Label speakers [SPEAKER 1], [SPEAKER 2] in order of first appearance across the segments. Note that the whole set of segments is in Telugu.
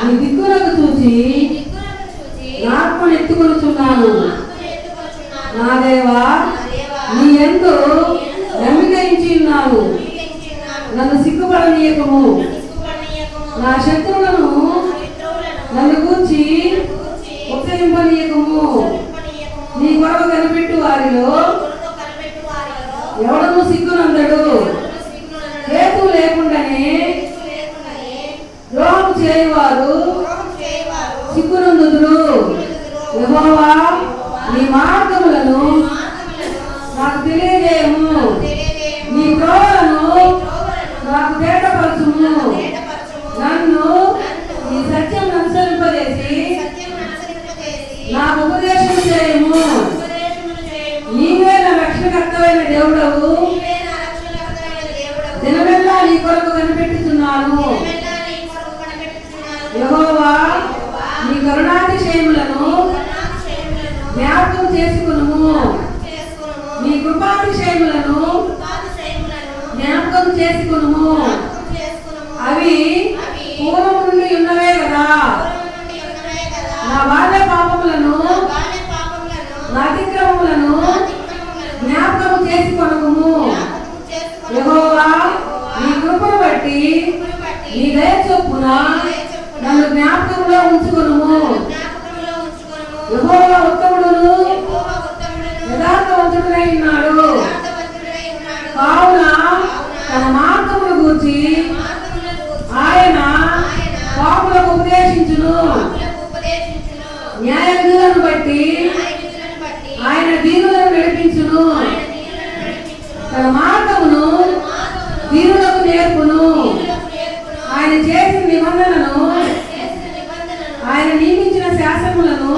[SPEAKER 1] నీ దిక్కులకు చూచి నా ఆత్మను ఎత్తుకొనుచున్నాను. నా దేవా, నీ యందు నమ్మిక ఉంచి ఉన్నాను. నన్ను సిగ్గుపడనీయకము. నా శత్రువులను నన్ను గూర్చి ఉత్సహింపనీయకము. నీ కొరకు కనిపెట్టు వారిలో ఎవడను సిగ్గునందడు. హేతు లేకుండానే ద్రోహం చేయవారు సిగ్గునందుదురు. యెహోవా, నీ మార్గములను నాకు తెలియజేయము. నీ త్రోవలను నాకు తేటపరచుము. నన్ను నీ సత్యం అనుసరింపజేసి నాకు ఉపదేశం చేయము. నీవే నా రక్షణకర్తవైన దేవుడవు. దినమెల్లా నీ కొరకు కనిపెట్టుచున్నాను. యెహోవా, నీ కరుణాతిశయములను జ్ఞాపకం చేసుకునుము. నీ కృపాతిశయములను జ్ఞాపకం చేసుకునుము. అవి పూర్వము నుండి ఉన్నవే కదా. నా బాల్య పాపములను నా అతిక్రమములను జ్ఞాపకం చేసుకొనుము. యెహోవా, నీ కృపను బట్టి నీ దయ చొప్పున నన్ను జ్ఞాపకంలో ఉంచుకొనుము. యెహోవా ఉత్తముడును యథార్థవంతుడై ఉన్నాడు. కావున తన మార్గమును గూర్చి ఆయన పాపులకు ఉపదేశించును. న్యాయ విధులను బట్టి ఆయన దీనులను నడిపించును. తన మార్గమును దీనులకు నేర్పును. ఆయన చేసిన నిబంధనను, ఆయన నియమించిన శాసనములను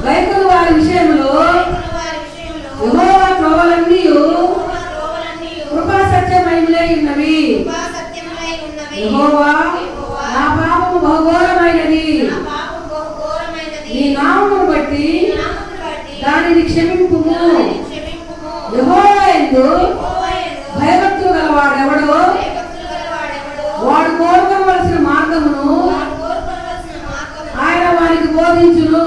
[SPEAKER 1] గైకొను వారి విషయంలో యెహోవా త్రోవలన్నీ కృపా సత్యమయములై ఉన్నవి. యెహోవా, నా పాపము బహుఘోరమైనది. నీ నామమును బట్టి దానిని క్షమింపుము. యెహోవా యందు భయభక్తులు గలవాడెవడో వాడు కోరుకోవలసిన మార్గమును ఆయన వారికి బోధించును.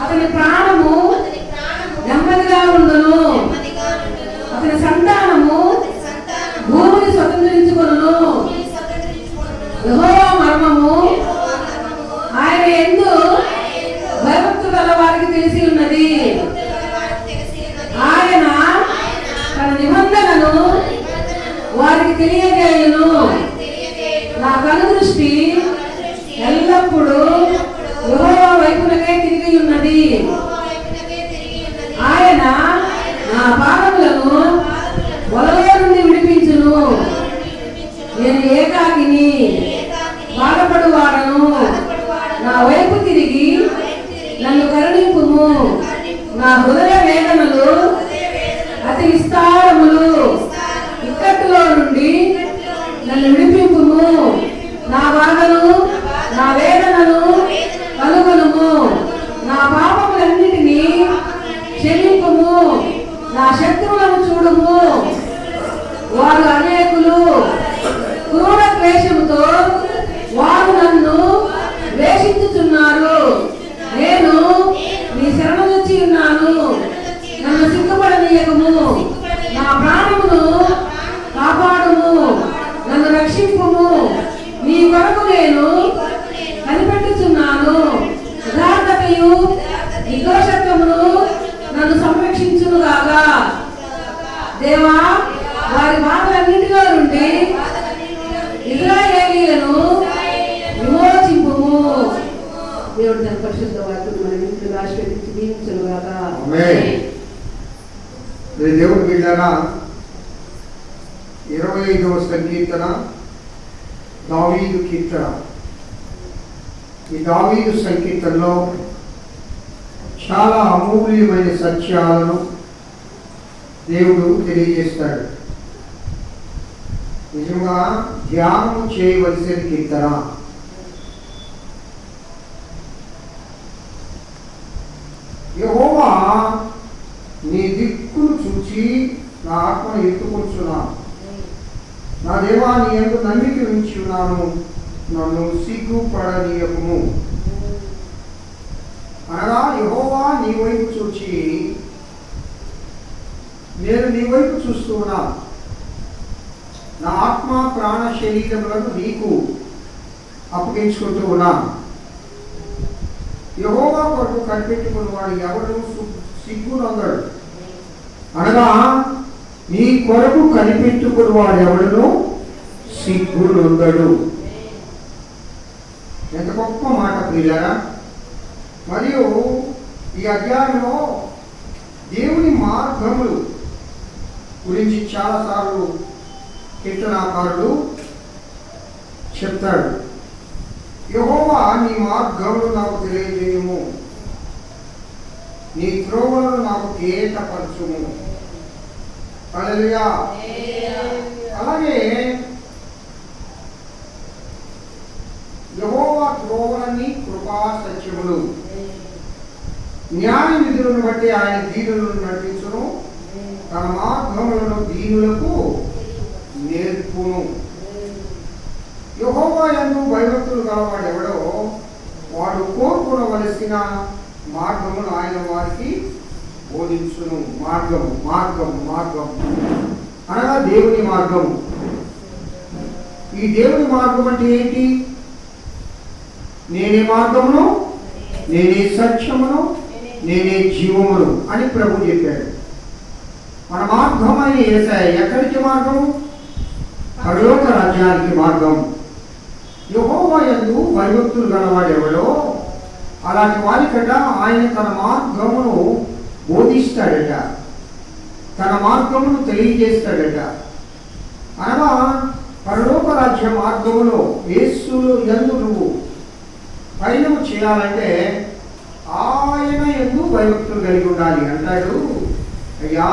[SPEAKER 1] అతని ప్రాణము నెమ్మదిగా ఉండును. అతని సంతానము భూమిని స్వతంత్రించుకొనును. యెహోవా మర్మము ఆయన యందు భయభక్తులు గల వారికి తెలిసి ఉన్నది. ఆయన తన నిబంధనను వారికి తెలియజేయును. నా కనుదృష్టి ఎల్లప్పుడూ యెహోవా వైపునకే తిరిగి ఉన్నది. ఆయన నా పాదములను వలలో నుండి విడిపించును. నేను ఏకాకిని, బాధపడువాడను. నా వైపు తిరిగి నన్ను కరుణింపుము. నా హృదయ వేదనలు అతి విస్తారములు. ఇక్కట్టులో నుండి నన్ను విడిపింపుము. నా బాధను, నా వేదనను కలుగునుము. నా పాపములన్నిటినీ క్షమింపుము. నా శత్రువులను చూడుము. వారు అనేకులు. క్రూర ద్వేషముతో వారు నన్ను ద్వేషించుచున్నారు. నేను నీ శరణులొచ్చి ఉన్నాను. నన్ను సిగ్గుపడనీయకము. నా ప్రాణమును కాపాడుము. నన్ను రక్షింపుము. నీ కొరకు నేను కనిపెట్టుచున్నాను. యథార్థతయు నిర్దోషత్వమును నన్ను సంరక్షించునుగాక. దేవా, వారి బాధలన్నిటిలో నుండి ఇశ్రాయేలీయులను విమోచింపుము. దేవుడు తన పరిశుద్ధ వాక్యం మన ఇంట్లో ఆశీర్వదించి దీవించునుగాక.
[SPEAKER 2] ఆమేన్. దేవుని బిడ్డలారా, 25వ సంకీర్తన దావీదు కీర్తన. ఈ దావీదు సంకీర్తనలో చాలా అమూల్యమైన సత్యాలను దేవుడు తెలియజేస్తాడు. నిజంగా ధ్యానం చేయవలసిన కీర్తన. యెహోవా, నీ దిక్కును చూచి నా ఆత్మను ఎత్తుకొంచున్నాను. నా దేవా, నీ యందు నమ్మిక ఉంచి ఉన్నాను. నన్ను సిగ్గుపడనీయకుము. అనగా యెహోవా నీ వైపు చూచి, నేను నీ వైపు చూస్తూ ఉన్నాను. నా ఆత్మ ప్రాణ శరీరములను నీకు అప్పగించుకుంటూ ఉన్నాను. యెహోవా కొరకు కనిపెట్టుకున్న వాడు ఎవడు సిగ్గునందడు. అనగా నీ కొరకు కనిపెట్టుకున్న వాడు ఎవడును సిగ్గునందడు. ఎంత గొప్ప మాట ప్రియులారా. మరియు ఈ అధ్యాయంలో దేవుని మార్గములు గురించి చాలాసార్లు కీర్తనాకారుడు చెప్తాడు. యెహోవా నీ మార్గములు నాకు తెలియజేయము, నీ త్రోవలను నాకు తేటపరచుము. హల్లెలూయా. అలాగే యెహోవా త్రోవలన్నీ కృపా సత్యములు, న్యాయ విధులను బట్టి ఆయన దీనులను నడిపించును, తన మార్గములను దీనులకు నేర్పును. యెహోవా యందు భయభక్తులు గలవాడు ఎవడో వాడు కోరుకునవలసిన మార్గమును ఆయన వారికి బోధించును. మార్గము మార్గము మార్గం అనగా దేవుని మార్గము. ఈ దేవుని మార్గం అంటే ఏంటి? నేనే మార్గమును, నేనే సత్యమును, నేనే జీవమును అని ప్రభు చెప్పాడు. మన మార్గం అని యేసయ్య ఎక్కడికి మార్గము? పరలోక రాజ్యానికి మార్గం. యెహోవా యందు భయభక్తులు గలవాడు ఎవడో అలాంటి వారికట ఆయన తన మార్గమును బోధిస్తాడట, తన మార్గమును తెలియజేస్తాడట. అనగా పరలోక రాజ్య మార్గములో యేసులో యందు నువ్వు పయనం చేయాలంటే ఆయన యందు భయభక్తులు కలిగి ఉండాలి. అంటాడు, అయ్యా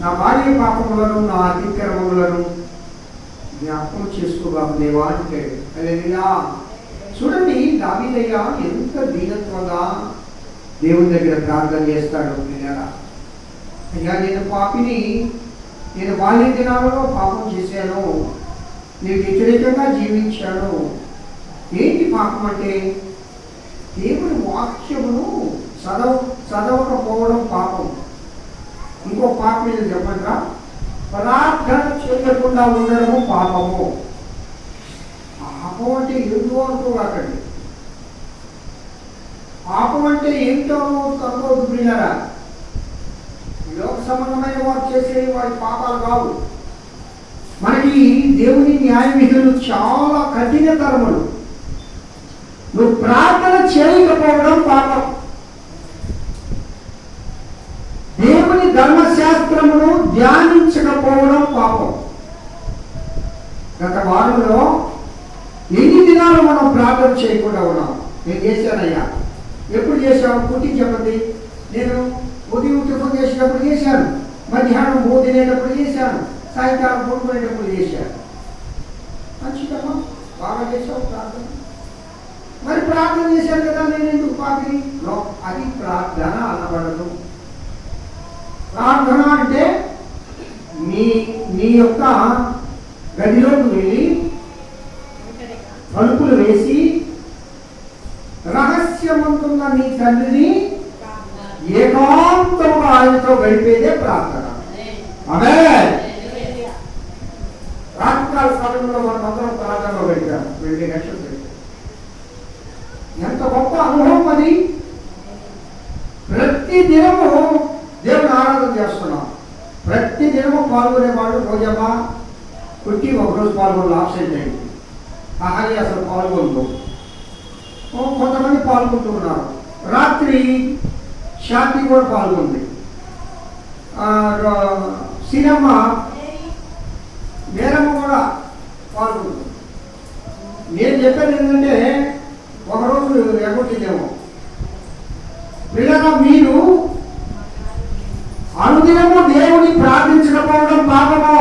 [SPEAKER 2] నా భార్య పాపములను నా అతిక్రమములను జ్ఞాపకం చేసుకోబాబు దేవా అంటే. హల్లెలూయా. చూడండి దావీదయ్య ఎంత దీనత్వంగా దేవుని దగ్గర ప్రార్థన చేస్తాడు. అయ్యా నేను పాపిని, నేను బాల్య దినాలలో పాపం చేశాను, నీకు వ్యతిరేకంగా జీవించాను. ఏంటి పాపం అంటే? దేవుని వాక్యమును చదవకపోవడం పాపం. ఇంకో పాపం ఏదో చెప్పండిరా, ప్రార్థన చేయకుండా ఉండడము పాపము. పాపం అంటే ఎందుకు అనుకోకండి. పాపం అంటే ఏమిటో అనుకోవద్దు ప్రియులారా. లోక సంబంధమైన వారు చేసే వారి పాపాలు కావు. మనకి దేవుని న్యాయ విధులు చాలా కఠినతరములు. నువ్వు ప్రార్థన చేయకపోవడం పాపం. దేవుని ధర్మశాస్త్రమును ధ్యానించకపోవడం పాపం. గత వారంలో ఎన్ని దినాలు మనం ప్రార్థన చేయకుండా ఉన్నాం? నేను చేశానయ్యా. ఎప్పుడు చేశాను? పుట్టి చెప్పండి. నేను ఉదయం టిఫిన్ చేసేటప్పుడు చేశాను, మధ్యాహ్నం భోజనేటప్పుడు చేశాను, సాయంకాలం పడుకునేటప్పుడు చేశాను. మంచిదమ్మా, బాగా చేసావు ప్రార్థన. మరి ప్రార్థన చేశాను కదా, నేను ఎందుకు పాపిని? అది ప్రార్థన అనబడదు. ప్రార్థన అంటే నీ యొక్క గదిలోకి వెళ్ళి తలుపులు వేసి రహస్యమంతున్న నీ తండ్రిని ఏకాంతంగా ఆయనతో గడిపేదే ప్రార్థన. ఆమేన్. రాత్రికాల సమయంలో మనం అందరం ప్రార్థనలో గడిపాం. 20 గంటలు గడిపాం. ఎంత గొప్ప అనుభవం అది. ప్రతి దినము దేవుని ఆరాధన చేస్తున్నాం. ప్రతి దినము పాల్గొనేవాడు రోజమ్మా పుట్టి ఒకరోజు పాల్గొని ఆబ్సెంట్ అయింది. ఆహారి అసలు పాల్గొంటూ కొంతమంది పాల్గొంటున్నారు. రాత్రి శాంతి కూడా పాల్గొంది. సినిమా నేరమ్మ కూడా పాల్గొంటుంది. నేను చెప్పేది ఏంటంటే ఒకరోజు ఎగ్గొట్టిందేమో. పిల్లగా మీరు అనుదినము దేవుని ప్రార్థించకపోవడం పాపము.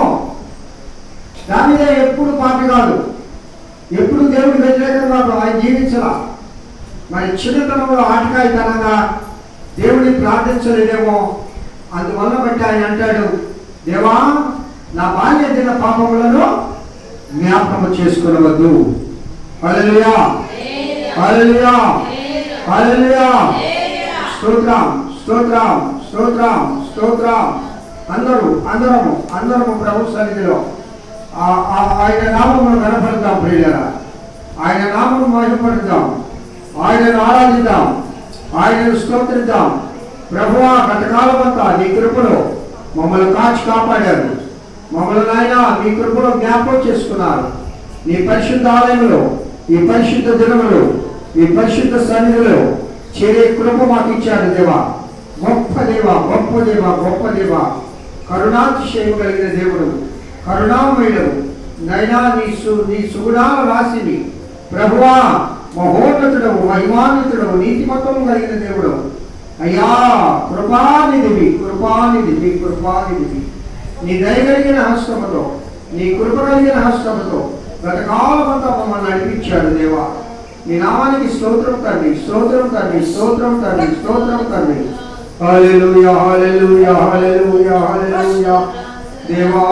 [SPEAKER 2] దాని మీద ఎప్పుడు పాపి కాదు, ఎప్పుడు దేవుడికి వ్యతిరేకంగా ఆయన జీవించలా. మరి చిన్నతనంలో ఆటకాయితనంగా దేవుడిని ప్రార్థించలేదేమో. అందువల్ల బట్టి ఆయన అంటాడు, దేవా నా బాల్య దిన పాపములను జ్ఞాపకము చేసుకునవద్దు. హల్లెలూయా హల్లెలూయా హల్లెలూయా. స్తోత్రం స్తోత్రం స్తోత్రం స్తోత్రం. అందరము ప్రభు సన్నిధిలో ఆయన నామమును కనపడతాం ప్రియులారా. ఆయన నామమును మహిమపడతాం, ఆయనను ఆరాధిద్దాం, ఆయనను స్తోత్రిద్దాం. ప్రభువా, గతకాలమంతా నీ కృపలో మమ్మల్ని కాచి కాపాడారు. మమ్మల్ని నాయన నీ కృపలో జ్ఞాపకం చేసుకున్నారు. నీ పరిశుద్ధ ఆలయంలో, ఈ పరిశుద్ధ దినములో, ఈ పరిశుద్ధ సన్నిధిలో చేరే కృప మాకు ఇచ్చాడు దేవా. గొప్ప దేవ, గొప్ప దేవ, గొప్ప దేవ, కరుణాతిశయం కలిగిన దేవుడు, కరుణామయుడు నైనా నీ సుగుణాల రాశిని ప్రభువా, మహోన్నతుడవు, మహిమాన్వితుడవు, నీతిమత్వము కలిగిన దేవుడు అయ్యా. కృపానిధివి, కృపానిధివి, కృపానిధివి. నీ దయ కలిగిన హస్తముతో, నీ కృప కలిగిన హస్తముతో గతకాలమంతా మమ్మల్ని నడిపించాడు దేవా. నీ నామానికి స్తోత్రం తండ్రి, స్తోత్రం తండ్రి, స్తోత్రం తండ్రి, స్తోత్రం తండ్రి. హల్లెలూయా హల్లెలూయా హల్లెలూయా హల్లెలూయా. దేవా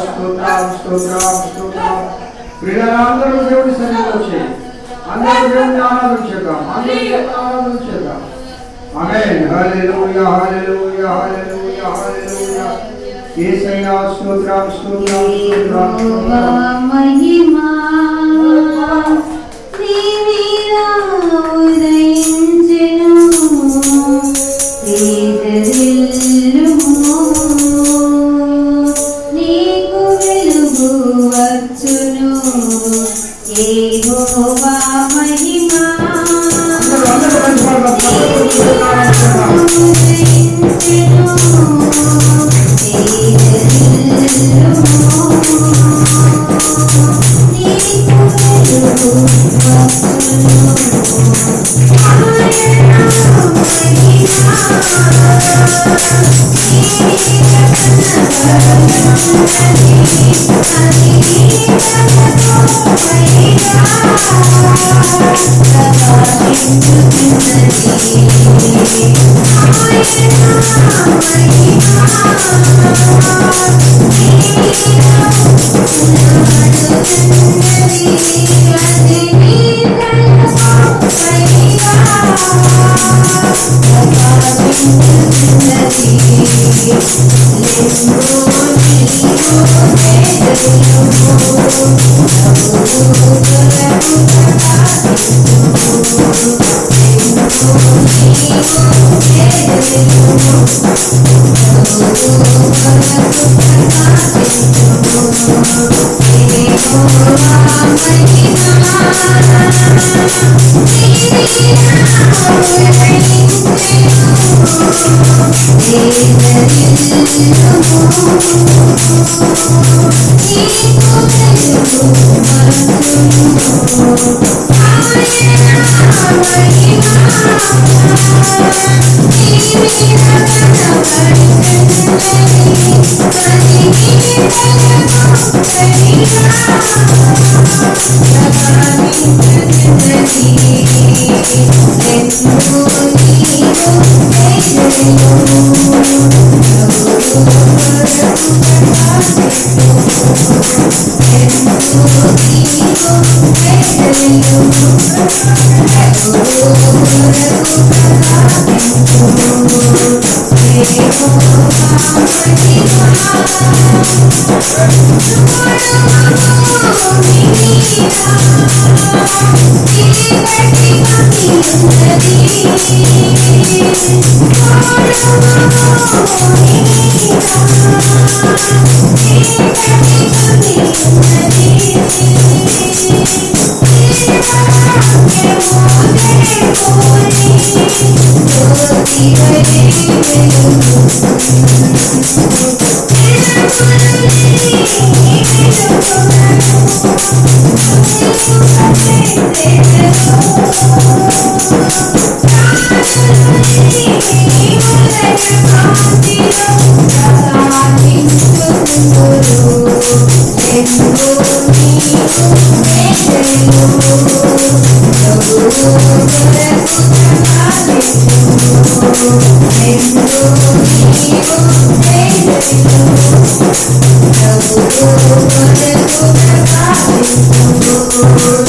[SPEAKER 2] స్తోత్రం స్తోత్రం స్తోత్రం. ప్రియులందరూ దేవుడి సన్నిధిలో వచ్చి అందరూ దేవుని ఆరాధన చేద్దాం, అందరూ దేవుని ఆరాధన చేద్దాం. ఆమేన్. హల్లెలూయా హల్లెలూయా హల్లెలూయా హల్లెలూయా. యేసయ్యా స్తోత్రం స్తోత్రం స్తోత్రం.
[SPEAKER 3] మహిమా నీవేనా ఉదయించెను, తేజరిల్లుము, నీకు వెలుగు వచ్చును. యెహోవా మహిమా
[SPEAKER 1] Thank you.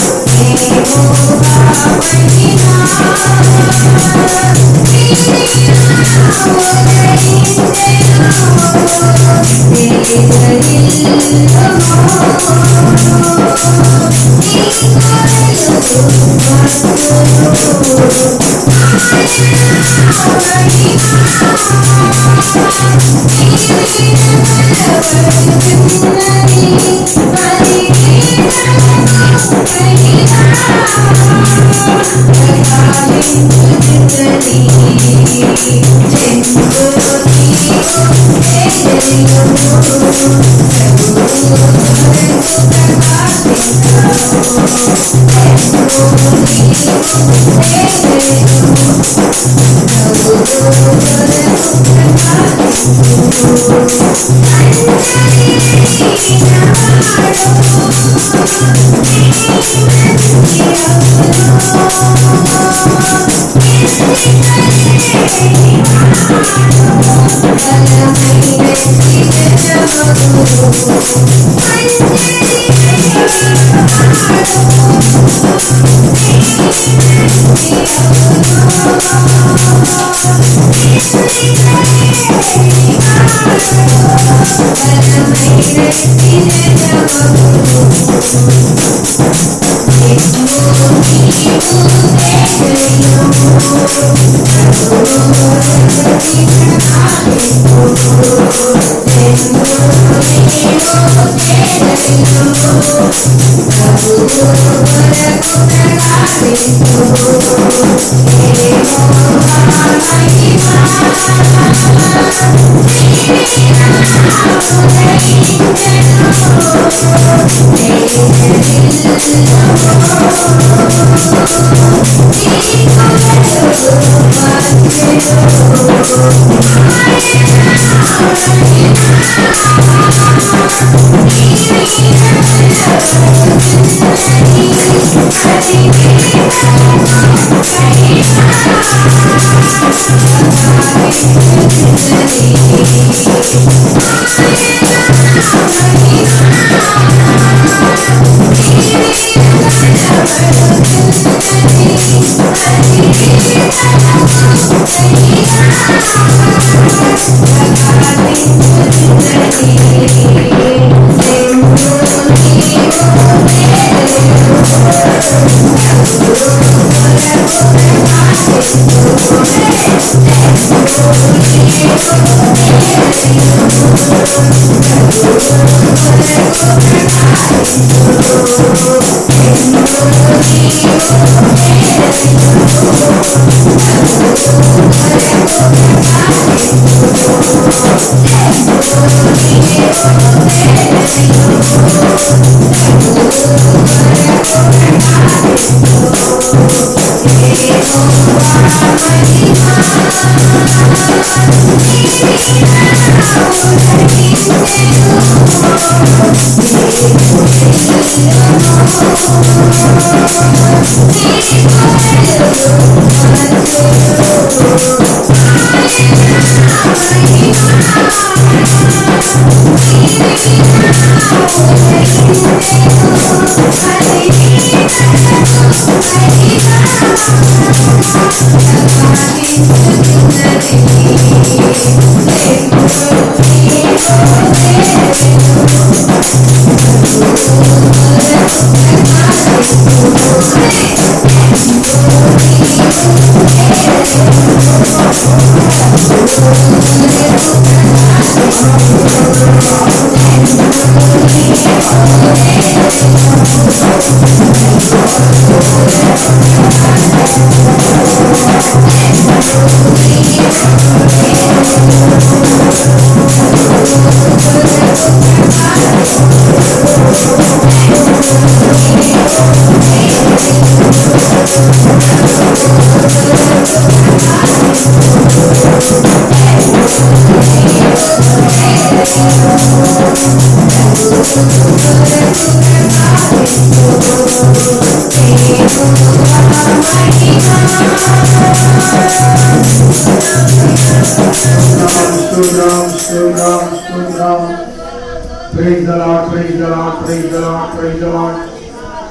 [SPEAKER 2] Praise the Lord, praise the Lord, praise the Lord, praise the Lord.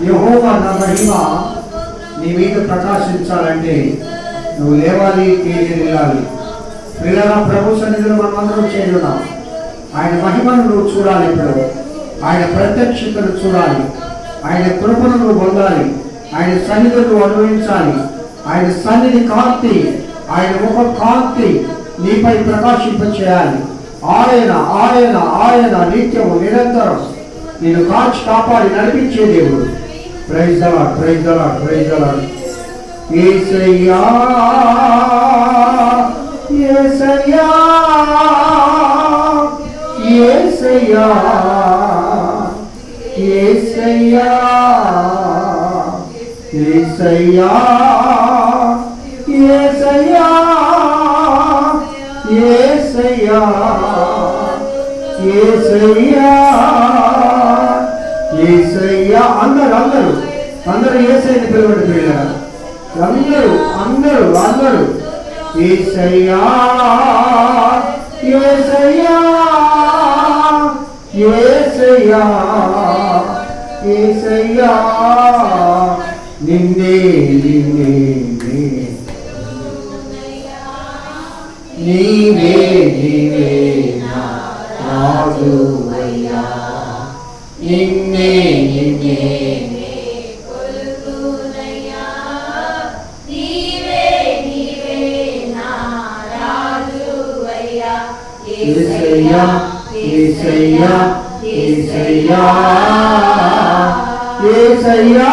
[SPEAKER 2] ಯೆಹೋವನ ಮಹಿಮ నీ మీద ప్రకాశించాలంటే నువ్వు లేవాలి, తేజరిల్లాలి. పిల్లల ప్రభు సన్నిధిలో మనమందరం చేరున్నాం. ఆయన మహిమను నువ్వు చూడాలి. ఇప్పుడు ఆయన ప్రత్యక్షతను చూడాలి. ఆయన కృపను నువ్వు పొందాలి. ఆయన సన్నిధిని నువ్వు అనుభవించాలి. ఆయన సన్నిధి కాంతి, ఆయన ముఖ కాంతి నీపై ప్రకాశింపచేయాలి. ఆయన ఆయన ఆయన నిత్యము నిరంతరం నేను కాచి కాపాడి నడిపించే దేవుడు. Praise the lord, praise the lord, praise the lord. Yesayya Yesayya Yesayya Yesayya Yesayya Yesayya Yesayya Yesayya Yesayya. అందరూ యేసయ్యని పిలవండి పిల్లలు. అందరూ యేసయ్యా యేసయ్యా యేసయ్యా యేసయ్యా. నిన్నే నిన్నే నీవే నీవే నా రాజువయ్యా. నిన్నే నిన్నే యేసయ్యా యేసయ్యా యేసయ్యా యేసయ్యా